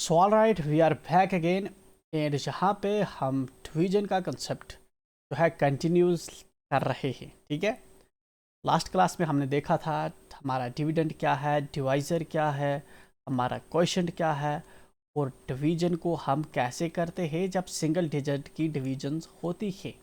So all right, we are back again. And जहाँ पे हम डिवीजन का कंसेप्ट जो है कंटिन्यूस कर रहे हैं, ठीक है। लास्ट क्लास में हमने देखा था हमारा डिविडेंड क्या है, डिवाइज़र क्या है, हमारा क्वोशिएंट क्या है, और डिवीजन को हम कैसे करते हैं जब सिंगल डिजिट की डिवीजन्स होती है।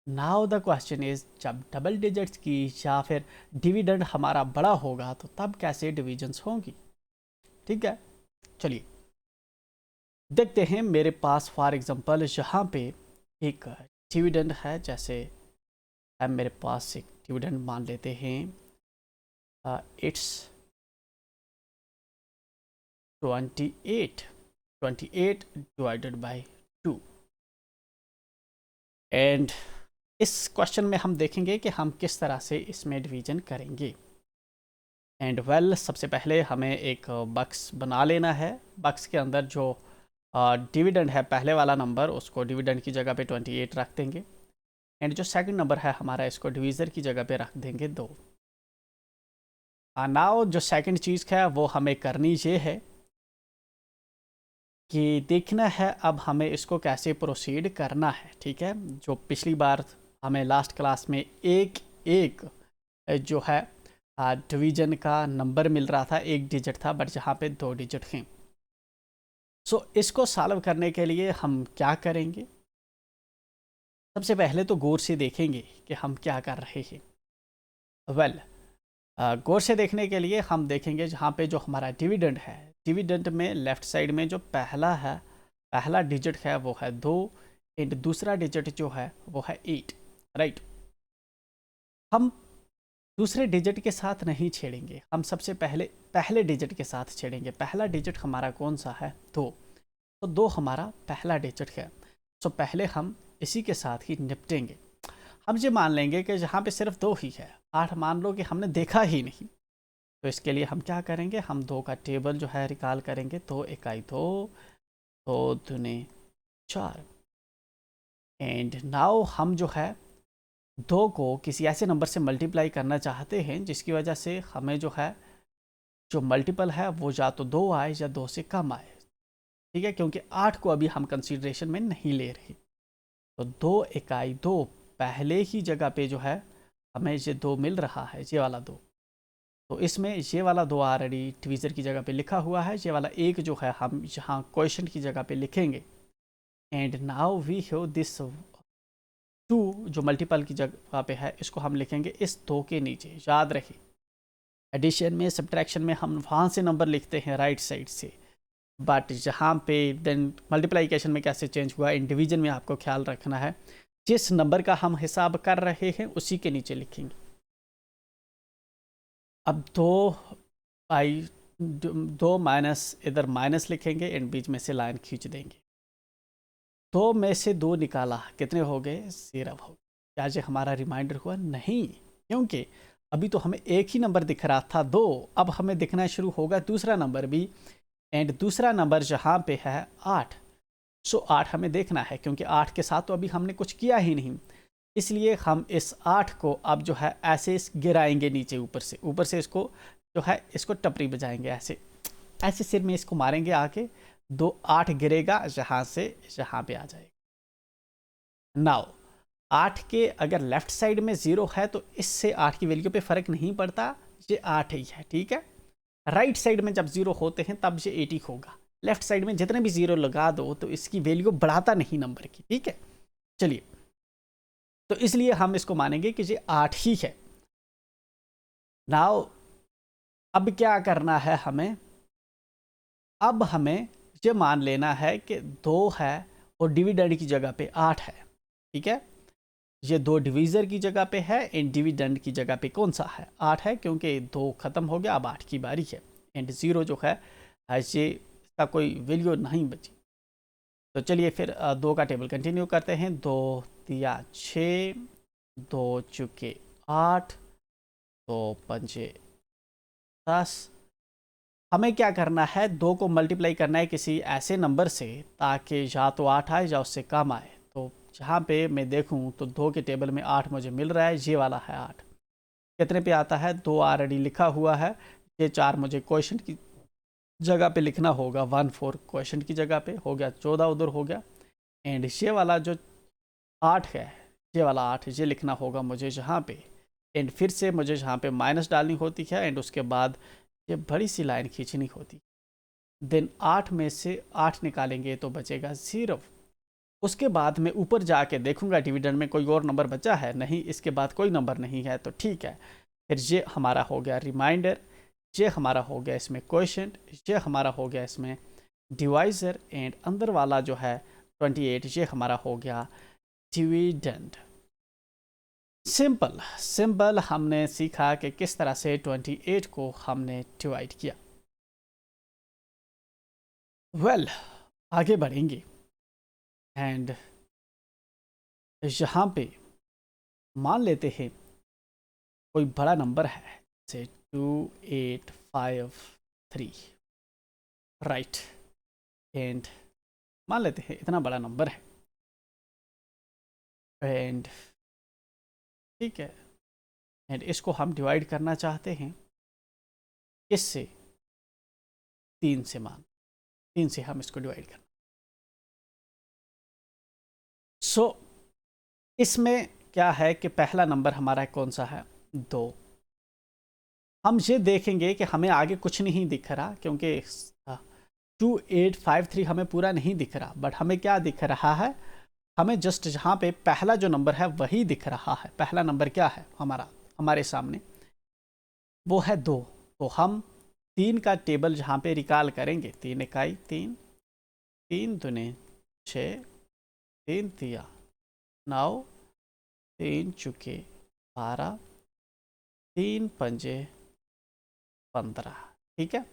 नाउ द क्वेश्चन इज, जब डबल डिजिट्स की या फिर डिविडेंड हमारा बड़ा होगा तो तब कैसे डिवीजन्स होंगी, ठीक है। चलिए देखते हैं। मेरे पास फॉर एग्जांपल यहाँ पे एक डिविडेंड है, जैसे अब मेरे पास एक डिविडेंड मान लेते हैं, इट्स 28 डिवाइडेड बाय 2। एंड इस क्वेश्चन में हम देखेंगे कि हम किस तरह से इसमें डिवीजन करेंगे। एंड सबसे पहले हमें एक बक्स बना लेना है। बक्स के अंदर जो डिविडेंड है, पहले वाला नंबर, उसको डिविडेंड की जगह पे 28 रख देंगे। एंड जो सेकंड नंबर है हमारा, इसको डिवीज़र की जगह पे रख देंगे 2। नाउ जो सेकंड चीज़ है वो हमें करनी ये है कि देखना है अब हमें इसको कैसे प्रोसीड करना है, ठीक है। जो पिछली बार हमें लास्ट क्लास में एक एक जो है डिवीजन का नंबर मिल रहा था, एक डिजिट था, बट यहाँ पे 2 डिजिट हैं। सो इसको सॉल्व करने के लिए हम क्या करेंगे, सबसे पहले तो गौर से देखेंगे कि हम क्या कर रहे हैं। गौर से देखने के लिए हम देखेंगे जहाँ पे जो हमारा डिविडेंड है, डिविडेंड में लेफ़्ट साइड में जो पहला डिजिट है वो है 2, एंड दूसरा डिजिट जो है वो है 8, राइट। हम दूसरे डिजिट के साथ नहीं छेड़ेंगे, हम सबसे पहले डिजिट के साथ छेड़ेंगे। पहला डिजिट हमारा कौन सा है, 2। तो 2 हमारा पहला डिजिट है। तो पहले हम इसी के साथ ही निपटेंगे। हम ये मान लेंगे कि जहाँ पे सिर्फ 2 ही है, 8 मान लो कि हमने देखा ही नहीं। तो इसके लिए हम क्या करेंगे, हम 2 का टेबल जो है रिकॉल करेंगे। 2 इकाई 2, 2 दूने 4। एंड नाउ हम जो है 2 को किसी ऐसे नंबर से मल्टीप्लाई करना चाहते हैं जिसकी वजह से हमें जो है जो मल्टीपल है वो या तो 2 आए या 2 से कम आए, ठीक है, क्योंकि 8 को अभी हम कंसीडरेशन में नहीं ले रहे। तो 2 इकाई 2 पहले ही जगह पे जो है हमें ये 2 मिल रहा है, ये वाला 2। तो इसमें ये वाला 2 ऑलरेडी डिवीज़र की जगह पे लिखा हुआ है, ये वाला 1 जो है हम यहाँ क्वोशिएंट की जगह पे लिखेंगे। And now we have this 2 जो मल्टीपल की जगह पे है, इसको हम लिखेंगे इस 2 के नीचे। याद रखिए, एडिशन में सब्ट्रैक्शन में हम वहाँ से नंबर लिखते हैं राइट साइड से, बट जहाँ पे देन मल्टीप्लाइकेशन में कैसे चेंज हुआ, इन डिवीजन में आपको ख्याल रखना है, जिस नंबर का हम हिसाब कर रहे हैं उसी के नीचे लिखेंगे। अब 2 माइनस, इधर माइनस लिखेंगे एंड बीच में से लाइन खींच देंगे। 2 में से 2 निकाला, कितने हो गए, 0 हो गए। क्या ये हमारा रिमाइंडर हुआ, नहीं, क्योंकि अभी तो हमें एक ही नंबर दिख रहा था 2, अब हमें दिखना शुरू होगा दूसरा नंबर भी। एंड दूसरा नंबर जहाँ पे है 8। सो 8 हमें देखना है, क्योंकि 8 के साथ तो अभी हमने कुछ किया ही नहीं, इसलिए हम इस 8 को अब जो है ऐसे गिराएंगे नीचे, ऊपर से इसको जो है इसको टपरी बजाएंगे, ऐसे ऐसे सिर में इसको मारेंगे आके। 2 8 गिरेगा जहाँ से जहाँ पे आ जाएगा। नाउ 8 के अगर लेफ्ट साइड में 0 है तो इससे 8 की वैल्यू पे फ़र्क नहीं पड़ता, ये 8 ही है, ठीक है। राइट साइड में जब 0 होते हैं तब ये 80 होगा। लेफ्ट साइड में जितने भी 0 लगा दो तो इसकी वैल्यू बढ़ाता नहीं नंबर की, ठीक है। चलिए, तो इसलिए हम इसको मानेंगे कि ये 8 ही है। नाउ अब क्या करना है हमें, अब हमें ये मान लेना है कि 2 है और डिविडेंड की जगह पे 8 है, ठीक है। ये 2 डिवीज़र की जगह पे है एंड डिविडेंड की जगह पे कौन सा है, 8 है, क्योंकि 2 ख़त्म हो गया, अब 8 की बारी है। एंड 0 जो है ये इसका कोई वैल्यू नहीं बची। तो चलिए फिर 2 का टेबल कंटिन्यू करते हैं। 2 दिया 6, 2 चुके 8, 2 पंजे 10। हमें क्या करना है, 2 को मल्टीप्लाई करना है किसी ऐसे नंबर से ताकि या तो 8 आए या उससे कम आए। तो जहाँ पे मैं देखूँ तो 2 के टेबल में 8 मुझे मिल रहा है, ये वाला है 8। कितने पे आता है, 2 ऑलरेडी लिखा हुआ है, ये 4 मुझे क्वोशिएंट की जगह पे लिखना होगा 1 4 क्वेश्चन की जगह पे हो गया, 14 उधर हो गया। एंड ये वाला जो 8 है, ये वाला 8 ये लिखना होगा मुझे यहाँ पे। एंड फिर से मुझे यहाँ पे माइनस डालनी होती है एंड उसके बाद ये बड़ी सी लाइन खींचनी होती। देन 8 में से 8 निकालेंगे तो बचेगा 0। उसके बाद मैं ऊपर जाके देखूंगा डिविडेंड में कोई और नंबर बचा है, नहीं, इसके बाद कोई नंबर नहीं है तो ठीक है। फिर ये हमारा हो गया रिमाइंडर, ये हमारा हो गया इसमें क्वोशिएंट, ये हमारा हो गया इसमें डिवाइज़र एंड अंदर वाला जो है 28 ये हमारा हो गया डिविडेंड। सिंपल सिंपल हमने सीखा कि किस तरह से 28 को हमने डिवाइड किया। वेल आगे बढ़ेंगे एंड यहाँ पे मान लेते हैं कोई बड़ा नंबर है जैसे 2853, राइट। एंड मान लेते हैं इतना बड़ा नंबर है एंड ठीक है। एंड इसको हम डिवाइड करना चाहते हैं किससे? 3 से। मान 3 से हम इसको डिवाइड करना। सो इसमें क्या है कि पहला नंबर हमारा कौन सा है? 2। हम ये देखेंगे कि हमें आगे कुछ नहीं दिख रहा क्योंकि 2853 हमें पूरा नहीं दिख रहा, बट हमें क्या दिख रहा है? हमें जस्ट जहाँ पे पहला जो नंबर है वही दिख रहा है। पहला नंबर क्या है हमारा हमारे सामने? वो है 2। तो हम 3 का टेबल जहाँ पे रिकॉल करेंगे, 3 इकाई 3, 3 दूने 6, 3 तिया 9, 3 चुके 12, 3 पंजे 15, ठीक है।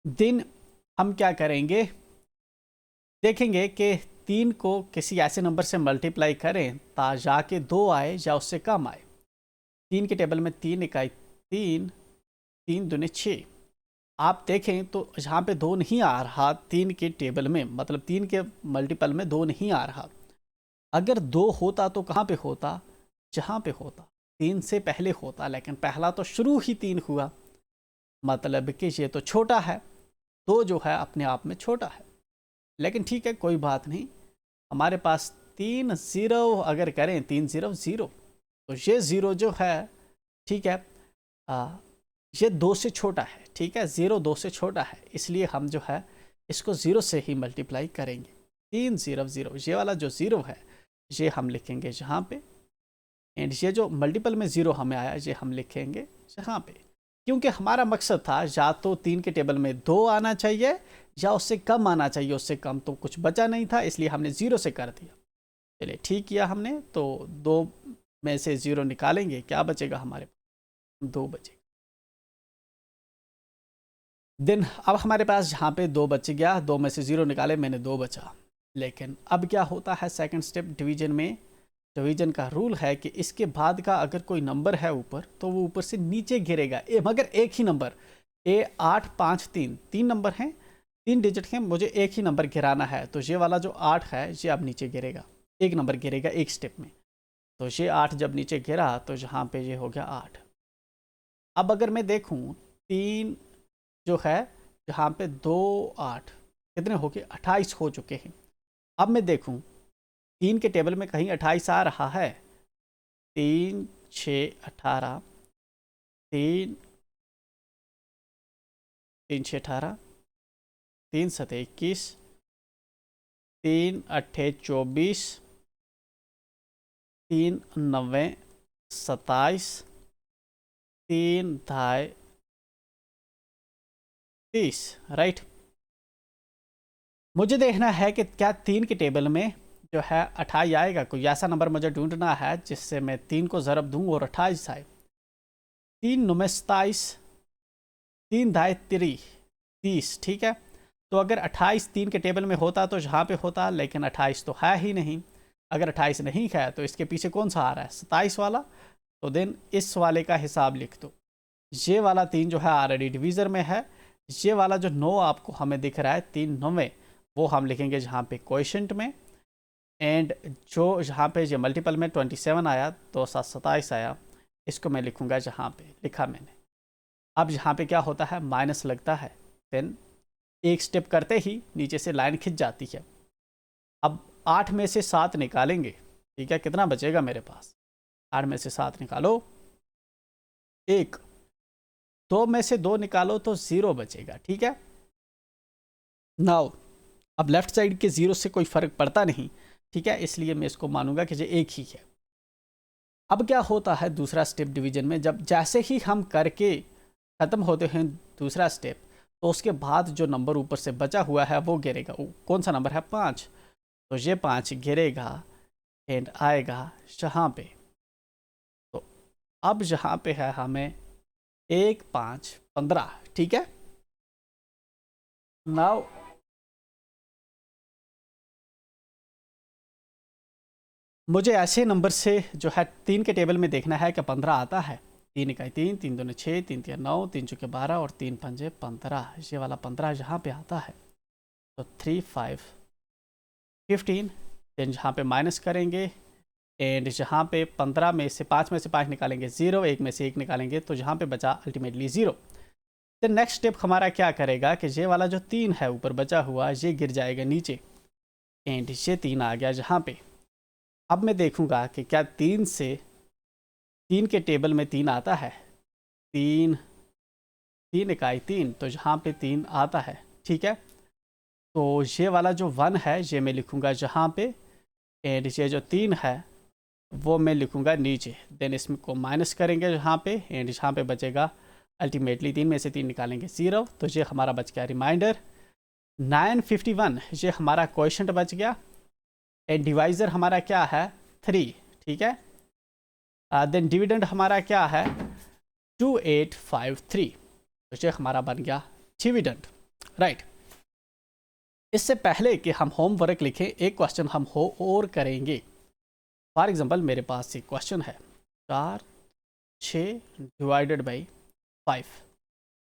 दिन हम क्या करेंगे? देखेंगे कि 3 को किसी ऐसे नंबर से मल्टीप्लाई करें ता जाके 2 आए या उससे कम आए। 3 के टेबल में 3 इकाई 3, 3 दूने 6। आप देखें तो यहाँ पे 2 नहीं आ रहा 3 के टेबल में, मतलब 3 के मल्टीपल में 2 नहीं आ रहा। अगर 2 होता तो कहाँ पे होता? जहाँ पे होता 3 से पहले होता, लेकिन पहला तो शुरू ही 3 हुआ, मतलब कि ये तो छोटा है। 2 जो है अपने आप में छोटा है, लेकिन ठीक है कोई बात नहीं। हमारे पास 3 0 अगर करें 3 0 0, तो ये 0 जो है, ठीक है, ये 2 से छोटा है, ठीक है, 0 2 से छोटा है, इसलिए हम जो है इसको 0 से ही मल्टीप्लाई करेंगे। 3 0 0, ये वाला जो 0 है ये हम लिखेंगे यहाँ पे, एंड ये जो मल्टीपल में 0 हमें आया ये हम लिखेंगे यहाँ पे, क्योंकि हमारा मकसद था या तो 3 के टेबल में 2 आना चाहिए या उससे कम आना चाहिए। उससे कम तो कुछ बचा नहीं था, इसलिए हमने 0 से कर दिया। चलिए ठीक किया हमने, तो 2 में से 0 निकालेंगे, क्या बचेगा हमारे पास? 2 बचेगा। देन अब हमारे पास यहाँ पे 2 बच गया, 2 में से 0 निकाले, मैंने 2 बचा। लेकिन अब क्या होता है सेकंड स्टेप डिवीजन में? डिवीजन का रूल है कि इसके बाद का अगर कोई नंबर है ऊपर तो वो ऊपर से नीचे गिरेगा, मगर एक ही नंबर। 8 5 3 3 नंबर हैं, 3 डिजिट हैं, मुझे एक ही नंबर गिराना है। तो ये वाला जो 8 है ये अब नीचे गिरेगा, एक नंबर गिरेगा एक स्टेप में। तो ये 8 जब नीचे गिरा तो यहाँ पे ये हो गया 8। अब अगर मैं देखूँ 3 जो है यहाँ पे 2 8 कितने हो गए? 28 हो चुके हैं। अब मैं देखूँ 3 के टेबल में कहीं 28 आ रहा है? 3 6 18, 3 3 6 18, 3 7 21, 3 8 24, 3 9 27, 3 ढाई 30, राइट। मुझे देखना है कि क्या 3 के टेबल में जो है 28 आएगा। कोई ऐसा नंबर मुझे ढूंढना है जिससे मैं 3 को ज़रब दूँ और 28 आए। 3 9 27, 3 ढाई 30, ठीक है। तो अगर 28 3 के टेबल में होता तो यहाँ पे होता, लेकिन 28 तो है ही नहीं। अगर 28 नहीं है तो इसके पीछे कौन सा आ रहा है? 27 वाला। तो देन इस वाले का हिसाब लिख दो। ये वाला 3 जो है ऑलरेडी डिवीज़र में है। ये वाला जो 9 आपको हमें दिख रहा है 3 9, वो हम लिखेंगे जहाँ पे क्वोशिएंट में। एंड जो यहाँ पे ये मल्टीपल में 27 आया, 2 7 27 आया, इसको मैं लिखूँगा जहाँ पे लिखा मैंने। अब यहाँ पे क्या होता है, माइनस लगता है, देन एक स्टेप करते ही नीचे से लाइन खिंच जाती है। अब 8 में से 7 निकालेंगे, ठीक है, कितना बचेगा मेरे पास, 8 में से 7 निकालो 1, 2 में से 2 निकालो तो 0 बचेगा, ठीक है। नाउ अब लेफ्ट साइड के 0 से कोई फर्क पड़ता नहीं, ठीक है, इसलिए मैं इसको मानूंगा कि ये एक ही है। अब क्या होता है दूसरा स्टेप डिवीजन में, जब जैसे ही हम करके ख़त्म होते हैं दूसरा स्टेप, तो उसके बाद जो नंबर ऊपर से बचा हुआ है वो गिरेगा। कौन सा नंबर है, 5, तो ये 5 गिरेगा एंड आएगा यहाँ पे। तो अब यहाँ पे है हमें 1 5 15, ठीक है। नाउ मुझे ऐसे नंबर से जो है 3 के टेबल में देखना है कि 15 आता है। 3 इकाई 3, 3 दूनी 6, 3 तिया 9, 3 चौके 12 और 3 पंजे 15, ये वाला 15 यहाँ पे आता है। तो 3 5 15, देन जहाँ पे माइनस करेंगे एंड जहाँ पे 15 में से 5 निकालेंगे 0, 1 में से 1 निकालेंगे तो जहाँ पे बचा अल्टीमेटली 0। देन नेक्स्ट स्टेप हमारा क्या करेगा कि ये वाला जो 3 है ऊपर बचा हुआ, ये गिर जाएगा नीचे एंड ये 3 आ गया जहाँ पे। अब मैं देखूंगा कि क्या 3 के टेबल में 3 आता है। 3 3 इकाई 3, तो जहाँ पे 3 आता है, ठीक है। तो ये वाला जो 1 है ये मैं लिखूँगा जहाँ पे एंड ये जो 3 है वो मैं लिखूँगा नीचे। देन इसमें को माइनस करेंगे यहाँ पे एंड यहाँ पे बचेगा अल्टीमेटली 3 में से 3 निकालेंगे 0, तो ये हमारा बच गया रिमाइंडर 951। ये हमारा क्वेश्चन बच गया एंड डिवाइज़र हमारा क्या है 3, ठीक है। देन डिविडेंड हमारा क्या है 2853, तो ये हमारा बन गया डिविडेंड, राइट। इससे पहले कि हम होमवर्क लिखें, एक क्वेश्चन हम और करेंगे। फॉर एग्जांपल मेरे पास एक क्वेश्चन है 4 6 डिवाइडेड बाई 5,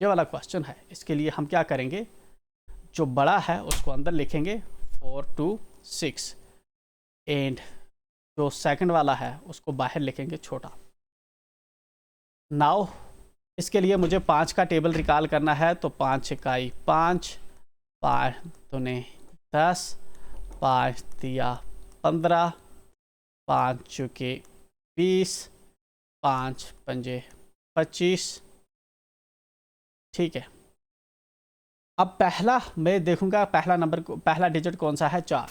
ये वाला क्वेश्चन है। इसके लिए हम क्या करेंगे, जो बड़ा है उसको अंदर लिखेंगे 4 2 6 एंड जो सेकंड वाला है उसको बाहर लिखेंगे छोटा। नाउ इसके लिए मुझे 5 का टेबल निकाल करना है, तो 5 इकाई 5, 5 दूने 10, 5 तिया 15, 5 चौके 20, 5 पंजे 25, ठीक है। अब पहला मैं देखूंगा पहला नंबर को, पहला डिजिट कौन सा है 4,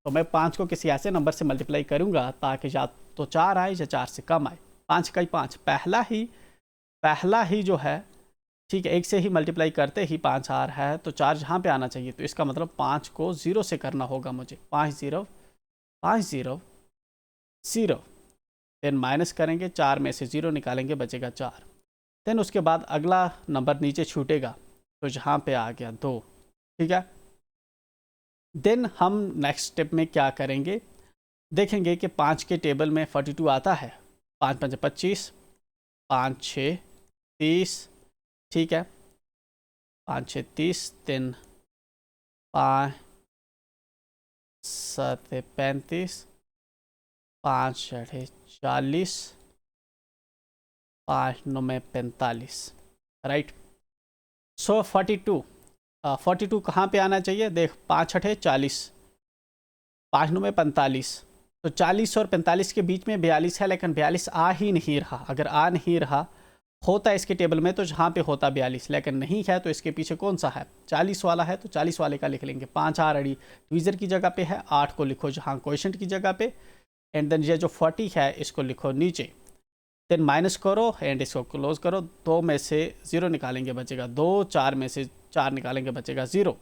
तो मैं 5 को किसी ऐसे नंबर से मल्टीप्लाई करूंगा ताकि या तो 4 आए या 4 से कम आए। 5 इकाई 5 पहला ही जो है, ठीक है, एक से ही मल्टीप्लाई करते ही 5 आ रहा है, तो 4 जहाँ पे आना चाहिए, तो इसका मतलब 5 को 0 से करना होगा मुझे। 5 0 5 0 0, देन माइनस करेंगे, 4 में से 0 निकालेंगे बचेगा 4। देन उसके बाद अगला नंबर नीचे छूटेगा, तो जहाँ पे आ गया 2, ठीक है। देन हम नेक्स्ट स्टेप में क्या करेंगे, देखेंगे कि 5 के टेबल में 42 आता है। 5 5 25, 5 6 30, ठीक है, 5 6 30, देन 5 7 35, 5 6 40, 5 9 45, राइट। सो 42 कहाँ पे आना चाहिए, देख 5 6 40, 5 9 45, तो 40 और 45 के बीच में 42 है, लेकिन 42 आ ही नहीं रहा। अगर आ नहीं रहा होता इसके टेबल में तो जहाँ पे होता 42, लेकिन नहीं है, तो इसके पीछे कौन सा है 40 वाला है, तो 40 वाले का लिख लेंगे। 5 ऑलरेडी डिवीज़र की जगह पे है, 8 को लिखो जहाँ क्वोशंट की जगह पे एंड देन ये जो 40 है इसको लिखो नीचे, देन माइनस करो एंड इसको क्लोज करो। 2 में से 0 निकालेंगे बचेगा 2, 4 में से 4 निकालेंगे बचेगा 0।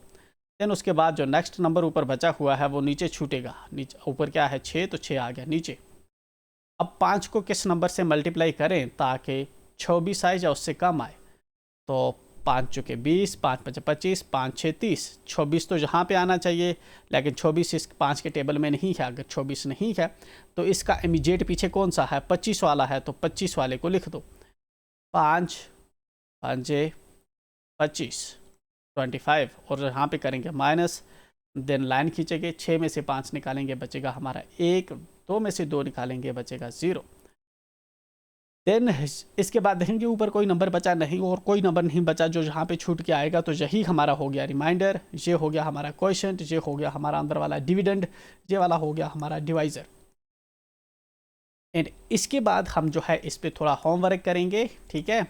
देन उसके बाद जो नेक्स्ट नंबर ऊपर बचा हुआ है वो नीचे छूटेगा, नीचे ऊपर क्या है 6, तो 6 आ गया नीचे। अब 5 को किस नंबर से मल्टीप्लाई करें ताकि 26 आए या उससे कम आए, तो 5 चौके 20, 5 5 25, 5 6 30, 26 तो यहाँ पे आना चाहिए, लेकिन 26 इस 5 के टेबल में नहीं है। अगर 26 नहीं है तो इसका इमीडिएट पीछे कौन सा है 25 वाला है, तो 25 वाले को लिख दो। 5 5 25 25 और यहाँ पे करेंगे माइनस, देन लाइन खींचेंगे, 6 में से 5 निकालेंगे बचेगा हमारा 1, 2 में से 2 निकालेंगे बचेगा 0। देन इसके बाद देखेंगे ऊपर कोई नंबर बचा नहीं और कोई नंबर नहीं बचा जो यहाँ पे छूट के आएगा, तो यही हमारा हो गया रिमाइंडर, ये हो गया हमारा क्वेश्चन, ये हो गया हमारा अंदर वाला डिविडेंड, ये वाला हो गया हमारा डिवाइज़र। एंड इसके बाद हम जो है इस पर थोड़ा होमवर्क करेंगे, ठीक है।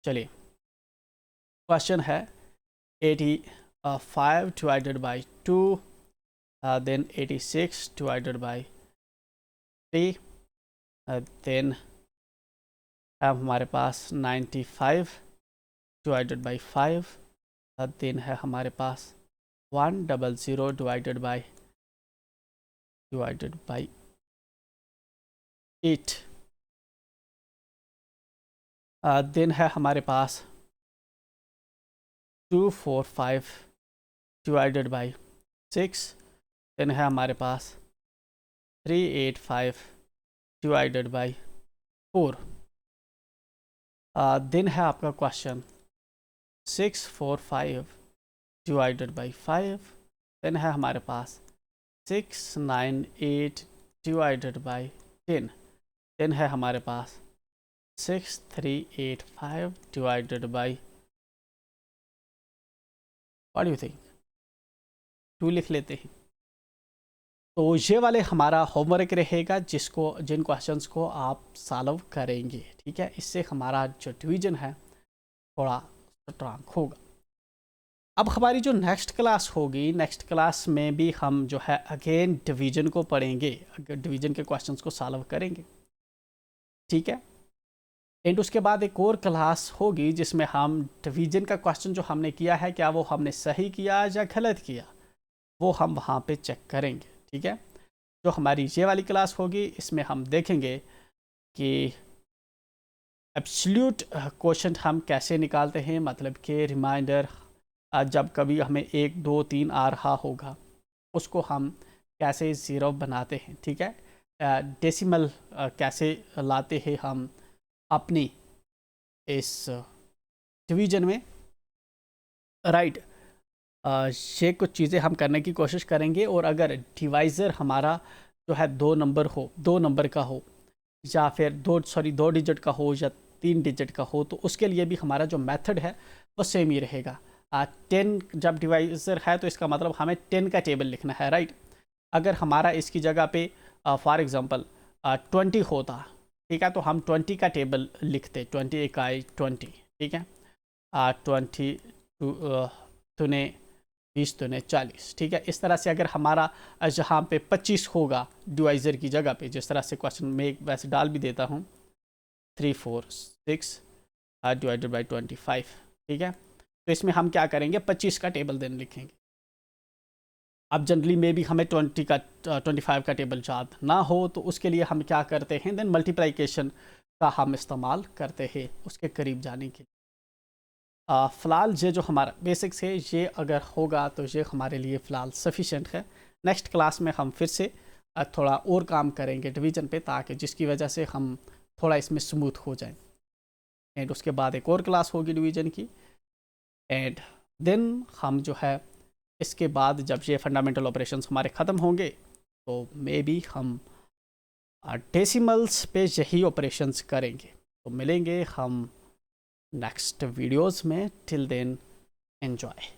चलिए, क्वेश्चन है 85 divided by 2, then 86 divided by 3, then अब हमारे पास 95 डिवाइडेड बाई 5, देन है हमारे पास 100 डिवाइडेड बाई 8, देन है हमारे पास 245 डिवाइडेड बाई 6, देन है हमारे पास 385 डिवाइडेड बाई 4, देन है आपका क्वेश्चन 645 डिवाइडेड बाई 5, देन है हमारे पास 698 डिवाइडेड बाई 10, देन है हमारे पास 6385 divided by, what do you think, 2 लिख लेते हैं। तो ये वाले हमारा होमवर्क रहेगा जिन क्वेश्चंस को आप सॉल्व करेंगे, ठीक है। इससे हमारा जो डिवीजन है थोड़ा स्ट्रांग होगा। अब हमारी जो नेक्स्ट क्लास होगी, नेक्स्ट क्लास में भी हम जो है अगेन डिवीजन को पढ़ेंगे, डिवीजन के क्वेश्चंस को सॉल्व करेंगे, ठीक है। एंड उसके बाद एक और क्लास होगी जिसमें हम डिवीजन का क्वेश्चन जो हमने किया है, क्या वो हमने सही किया या गलत किया, वो हम वहाँ पे चेक करेंगे, ठीक है। जो हमारी ये वाली क्लास होगी इसमें हम देखेंगे कि एब्सोल्यूट क्वेश्चन हम कैसे निकालते हैं, मतलब कि रिमाइंडर जब कभी हमें 1 2 3 आ रहा होगा उसको हम कैसे ज़ीरो बनाते हैं, ठीक है। डेसिमल कैसे लाते हैं हम अपनी इस डिवीजन में, राइट। ये कुछ चीज़ें हम करने की कोशिश करेंगे। और अगर डिवाइज़र हमारा जो है 2 नंबर का हो या फिर 2 डिजिट का हो या 3 डिजिट का हो, तो उसके लिए भी हमारा जो मेथड है वो सेम ही रहेगा। 10 जब डिवाइज़र है तो इसका मतलब हमें 10 का टेबल लिखना है, राइट। अगर हमारा इसकी जगह पे फॉर एग्ज़ाम्पल 20 होता, ठीक है, तो हम 20 का टेबल लिखते, 20 इकाई 20, ठीक है। 20 तूने 20 तूने 40, ठीक है। इस तरह से अगर हमारा जहाँ पे 25 होगा डिवाइज़र की जगह पे, जिस तरह से क्वेश्चन में एक वैसे डाल भी देता हूँ 346 डिवाइडेड बाई 25, ठीक है। तो इसमें हम क्या करेंगे, 25 का टेबल देन लिखेंगे। अब जनरली में भी हमें 25 का टेबल याद ना हो, तो उसके लिए हम क्या करते हैं, देन मल्टीप्लिकेशन का हम इस्तेमाल करते हैं उसके करीब जाने के लिए। फ़िलहाल ये जो हमारा बेसिक्स है ये अगर होगा तो ये हमारे लिए फ़िलहाल सफिशेंट है। नेक्स्ट क्लास में हम फिर से थोड़ा और काम करेंगे डिवीज़न पे, ताकि जिसकी वजह से हम थोड़ा इसमें स्मूथ हो जाए। एंड उसके बाद एक और क्लास होगी डिवीज़न की, एंड देन हम जो है इसके बाद जब ये फंडामेंटल ऑपरेशंस हमारे ख़त्म होंगे तो मे बी हम डेसिमल्स पे यही ऑपरेशंस करेंगे। तो मिलेंगे हम नेक्स्ट वीडियोस में, टिल देन एन्जॉय।